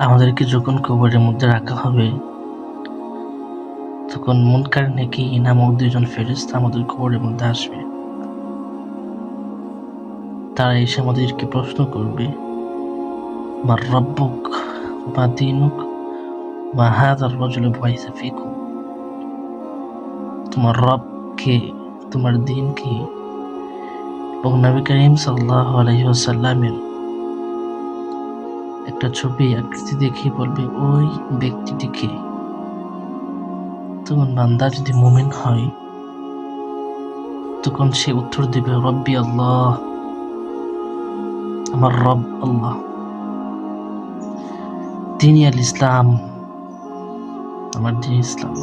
আমাদেরকে যখন কবরের মধ্যে রাখা হবে, তখন মুনকার নেকির নামক দুইজন ফেরেশতা আমাদের কবরের মধ্যে আসবে। তারা এসে আমাদেরকে প্রশ্ন করবে, মার রব্বুক, মা দীনুক, মা হাযার রাজুলু বুইসা ফীকুম। তোমার রব কে, তোমার দিন কি? এবং নবী করিম সাল্লাল্লাহু আলাইহি ওয়াসাল্লামের একটা ছবি আকৃতি দেখিয়ে বলবে, ওই ব্যক্তিটি কে? তখন বান্দা যদি মুমিন হয়, তখন সে উত্তর দিবে, রব্বি আল্লাহ, আমার রব আল্লাহ। দিনই আল ইসলাম, আমার দিন ইসলাম।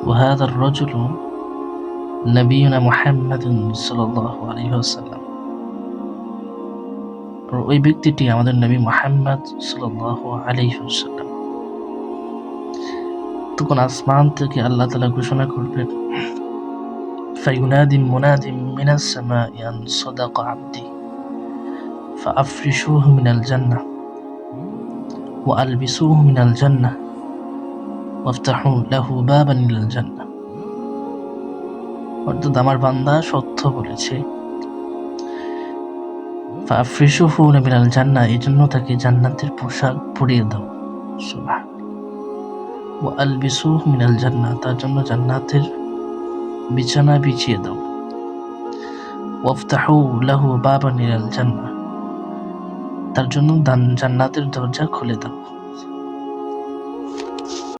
وهذا الرجل نبينا محمد صلى الله عليه وسلم। ওই ব্যক্তিটি আমাদের নবী মুহাম্মদ সাল্লাল্লাহু আলাইহি ওয়াসাল্লাম। তখন আসমান থেকে আল্লাহ তাআলা ঘোষণা করবেন, فينادي مناد من السماء أن صدق عبدي فأفرشوه من الجنة وألبسوه من الجنة وافتحوا له بابا إلى الجنة। অর্থাৎ আমার বান্দা সত্য বলেছে, ফাফরিশুহু মিনাল জান্নাহ, এই জন্য তাকে জান্নাতের পোশাক পরিয়ে দাও। সুবহানাল্লাহ। ওয়া আলবিসুহু মিনাল জান্নাহ, তার জন্য জান্নাতের বিছানা বিছিয়ে দাও। ওয়াফতাহু লাহু বাবান ইলাল জান্নাহ, তার জন্য জান্নাতের দরজা খুলে দাও।